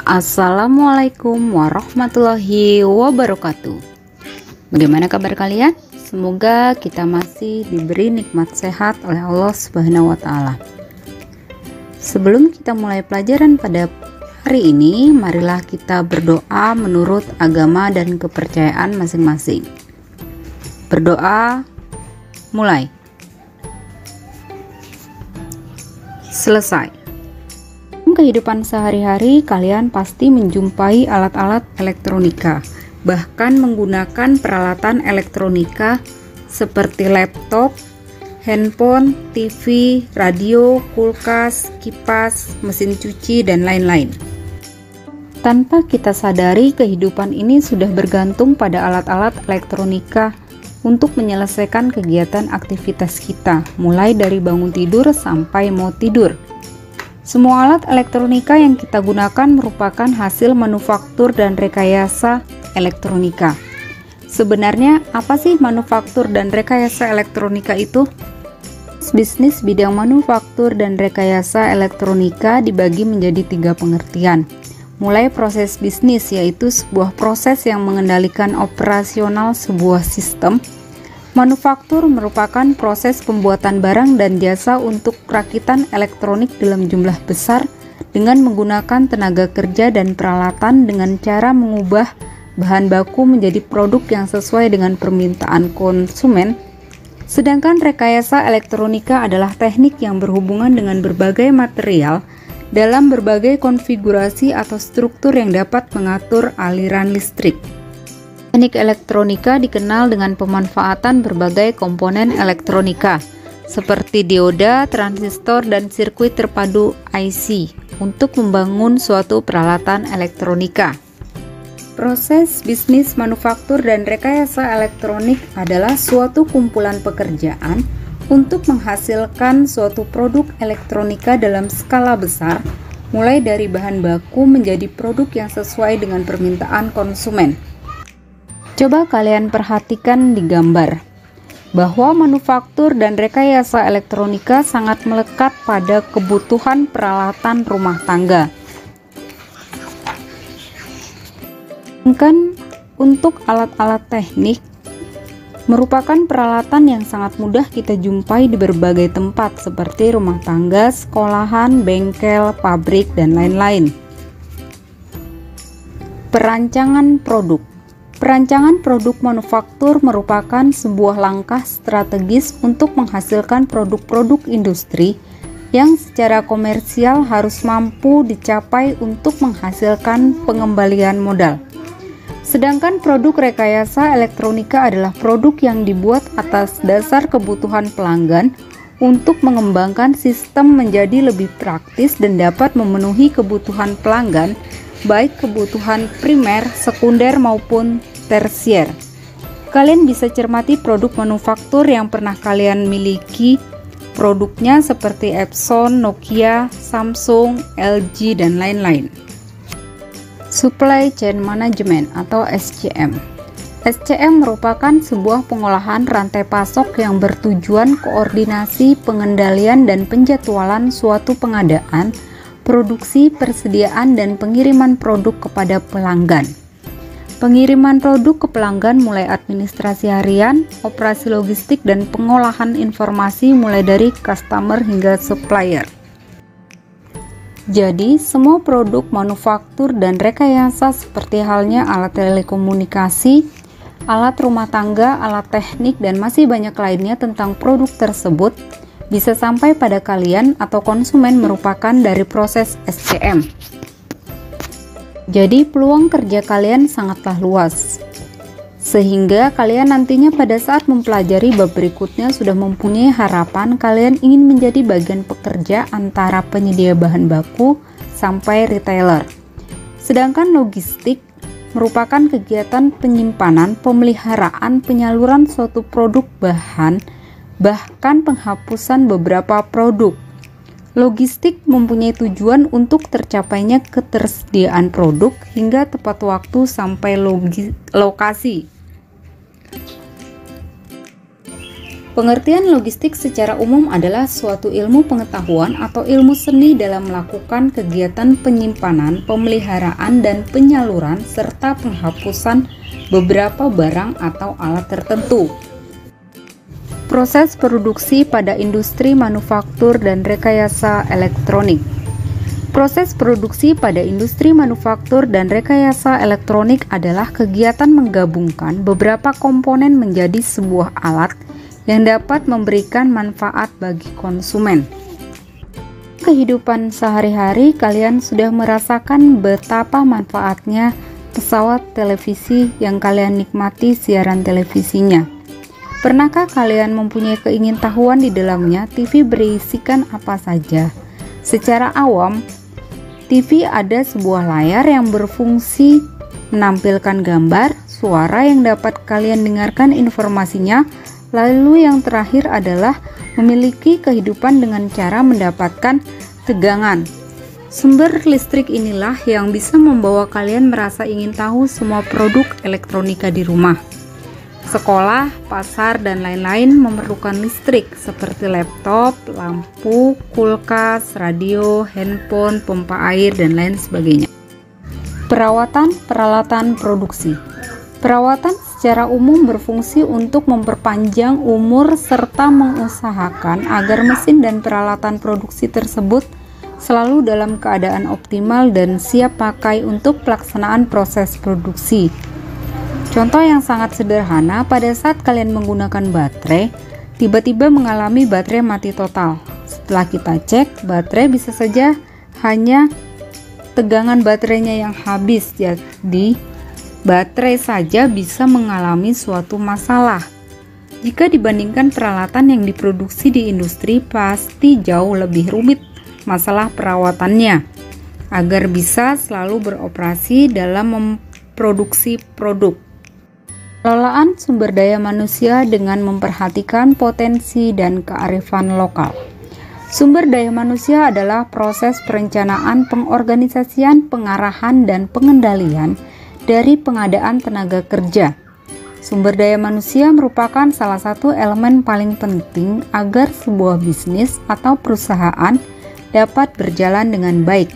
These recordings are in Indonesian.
Assalamualaikum warahmatullahi wabarakatuh. Bagaimana kabar kalian? Semoga kita masih diberi nikmat sehat oleh Allah Subhanahu wa Ta'ala. Sebelum kita mulai pelajaran pada hari ini, marilah kita berdoa menurut agama dan kepercayaan masing-masing. Berdoa, mulai. Selesai. Kehidupan sehari-hari kalian pasti menjumpai alat-alat elektronika, bahkan menggunakan peralatan elektronika seperti laptop, handphone, TV, radio, kulkas, kipas, mesin cuci, dan lain-lain. Tanpa kita sadari, kehidupan ini sudah bergantung pada alat-alat elektronika untuk menyelesaikan kegiatan aktivitas kita, mulai dari bangun tidur sampai mau tidur. Semua alat elektronika yang kita gunakan merupakan hasil manufaktur dan rekayasa elektronika. Sebenarnya, apa sih manufaktur dan rekayasa elektronika itu? Bisnis bidang manufaktur dan rekayasa elektronika dibagi menjadi 3 pengertian. Mulai proses bisnis, yaitu sebuah proses yang mengendalikan operasional sebuah sistem. Manufaktur merupakan proses pembuatan barang dan jasa untuk rakitan elektronik dalam jumlah besar dengan menggunakan tenaga kerja dan peralatan dengan cara mengubah bahan baku menjadi produk yang sesuai dengan permintaan konsumen. Sedangkan rekayasa elektronika adalah teknik yang berhubungan dengan berbagai material dalam berbagai konfigurasi atau struktur yang dapat mengatur aliran listrik. Teknik elektronika dikenal dengan pemanfaatan berbagai komponen elektronika seperti dioda, transistor, dan sirkuit terpadu IC untuk membangun suatu peralatan elektronika. Proses bisnis manufaktur dan rekayasa elektronik adalah suatu kumpulan pekerjaan untuk menghasilkan suatu produk elektronika dalam skala besar, mulai dari bahan baku menjadi produk yang sesuai dengan permintaan konsumen. Coba kalian perhatikan di gambar bahwa manufaktur dan rekayasa elektronika sangat melekat pada kebutuhan peralatan rumah tangga. Sedangkan untuk alat-alat teknik merupakan peralatan yang sangat mudah kita jumpai di berbagai tempat seperti rumah tangga, sekolahan, bengkel, pabrik, dan lain-lain. Perancangan produk. Perancangan produk manufaktur merupakan sebuah langkah strategis untuk menghasilkan produk-produk industri yang secara komersial harus mampu dicapai untuk menghasilkan pengembalian modal. Sedangkan produk rekayasa elektronika adalah produk yang dibuat atas dasar kebutuhan pelanggan untuk mengembangkan sistem menjadi lebih praktis dan dapat memenuhi kebutuhan pelanggan, baik kebutuhan primer, sekunder, maupun tersier. Kalian bisa cermati produk manufaktur yang pernah kalian miliki. Produknya seperti Epson, Nokia, Samsung, LG, dan lain-lain. Supply Chain Management atau SCM. SCM merupakan sebuah pengolahan rantai pasok yang bertujuan koordinasi, pengendalian, dan penjadwalan suatu pengadaan, produksi, persediaan, dan pengiriman produk kepada pelanggan. Pengiriman produk ke pelanggan mulai administrasi harian, operasi logistik, dan pengolahan informasi mulai dari customer hingga supplier. Jadi, semua produk manufaktur dan rekayasa seperti halnya alat telekomunikasi, alat rumah tangga, alat teknik, dan masih banyak lainnya tentang produk tersebut bisa sampai pada kalian atau konsumen merupakan dari proses SCM. Jadi peluang kerja kalian sangatlah luas, sehingga kalian nantinya pada saat mempelajari bab berikutnya sudah mempunyai harapan kalian ingin menjadi bagian pekerja antara penyedia bahan baku sampai retailer. Sedangkan logistik merupakan kegiatan penyimpanan, pemeliharaan, penyaluran suatu produk bahan, bahkan penghapusan beberapa produk. Logistik mempunyai tujuan untuk tercapainya ketersediaan produk hingga tepat waktu sampai lokasi. Pengertian logistik secara umum adalah suatu ilmu pengetahuan atau ilmu seni dalam melakukan kegiatan penyimpanan, pemeliharaan, dan penyaluran serta penghapusan beberapa barang atau alat tertentu. Proses produksi pada industri manufaktur dan rekayasa elektronik. Proses produksi pada industri manufaktur dan rekayasa elektronik adalah kegiatan menggabungkan beberapa komponen menjadi sebuah alat yang dapat memberikan manfaat bagi konsumen. Kehidupan sehari-hari kalian sudah merasakan betapa manfaatnya pesawat televisi yang kalian nikmati siaran televisinya. Pernahkah kalian mempunyai keingintahuan di dalamnya TV berisikan apa saja? Secara awam, TV ada sebuah layar yang berfungsi menampilkan gambar, suara yang dapat kalian dengarkan informasinya. Lalu yang terakhir adalah memiliki kehidupan dengan cara mendapatkan tegangan. Sumber listrik inilah yang bisa membawa kalian merasa ingin tahu semua produk elektronika di rumah. Sekolah, pasar, dan lain-lain memerlukan listrik seperti laptop, lampu, kulkas, radio, handphone, pompa air, dan lain sebagainya. Perawatan peralatan produksi. Perawatan secara umum berfungsi untuk memperpanjang umur serta mengusahakan agar mesin dan peralatan produksi tersebut selalu dalam keadaan optimal dan siap pakai untuk pelaksanaan proses produksi. Contoh yang sangat sederhana, pada saat kalian menggunakan baterai, tiba-tiba mengalami baterai mati total. Setelah kita cek, baterai bisa saja hanya tegangan baterainya yang habis, jadi baterai saja bisa mengalami suatu masalah. Jika dibandingkan peralatan yang diproduksi di industri, pasti jauh lebih rumit masalah perawatannya agar bisa selalu beroperasi dalam memproduksi produk. Pengelolaan sumber daya manusia dengan memperhatikan potensi dan kearifan lokal. Sumber daya manusia adalah proses perencanaan, pengorganisasian, pengarahan, dan pengendalian dari pengadaan tenaga kerja. Sumber daya manusia merupakan salah satu elemen paling penting agar sebuah bisnis atau perusahaan dapat berjalan dengan baik.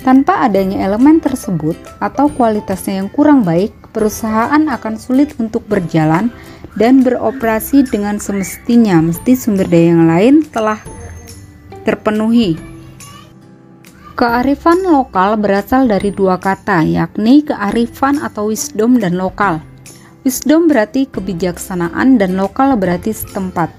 Tanpa adanya elemen tersebut atau kualitasnya yang kurang baik, perusahaan akan sulit untuk berjalan dan beroperasi dengan semestinya. Mesti sumber daya yang lain telah terpenuhi. Kearifan lokal berasal dari dua kata, yakni kearifan atau wisdom dan lokal. Wisdom berarti kebijaksanaan dan lokal berarti setempat.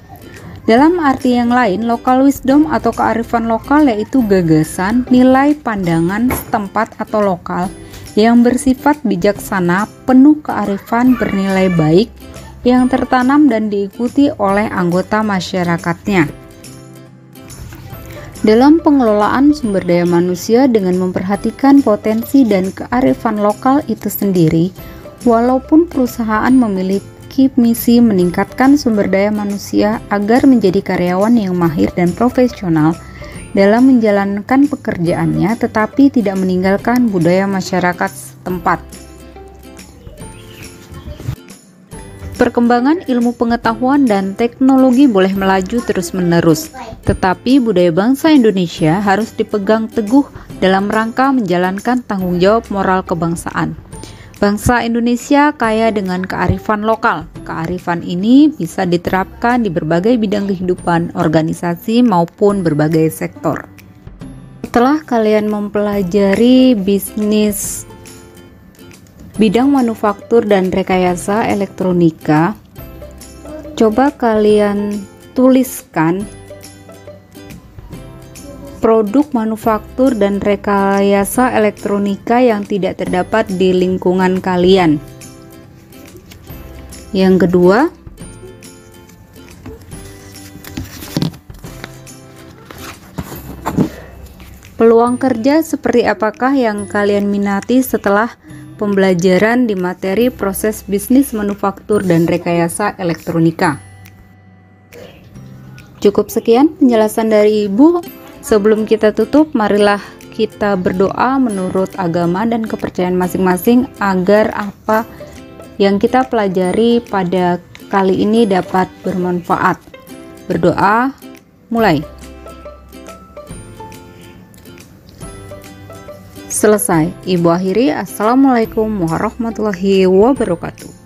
Dalam arti yang lain, local wisdom atau kearifan lokal yaitu gagasan, nilai pandangan setempat atau lokal yang bersifat bijaksana, penuh kearifan, bernilai baik, yang tertanam dan diikuti oleh anggota masyarakatnya. Dalam pengelolaan sumber daya manusia dengan memperhatikan potensi dan kearifan lokal itu sendiri, walaupun perusahaan memiliki misi meningkatkan sumber daya manusia agar menjadi karyawan yang mahir dan profesional dalam menjalankan pekerjaannya, tetapi tidak meninggalkan budaya masyarakat setempat. Perkembangan ilmu pengetahuan dan teknologi boleh melaju terus-menerus, tetapi budaya bangsa Indonesia harus dipegang teguh dalam rangka menjalankan tanggung jawab moral kebangsaan. Bangsa Indonesia kaya dengan kearifan lokal. Kearifan ini bisa diterapkan di berbagai bidang kehidupan, organisasi, maupun berbagai sektor. Setelah kalian mempelajari bisnis bidang manufaktur dan rekayasa elektronika, coba kalian tuliskan produk manufaktur dan rekayasa elektronika yang tidak terdapat di lingkungan kalian. Yang kedua, peluang kerja seperti apakah yang kalian minati setelah pembelajaran di materi proses bisnis manufaktur dan rekayasa elektronika. Cukup sekian penjelasan dari Ibu. Sebelum kita tutup, marilah kita berdoa menurut agama dan kepercayaan masing-masing agar apa yang kita pelajari pada kali ini dapat bermanfaat. Berdoa, mulai. Selesai. Ibu akhiri, assalamualaikum warahmatullahi wabarakatuh.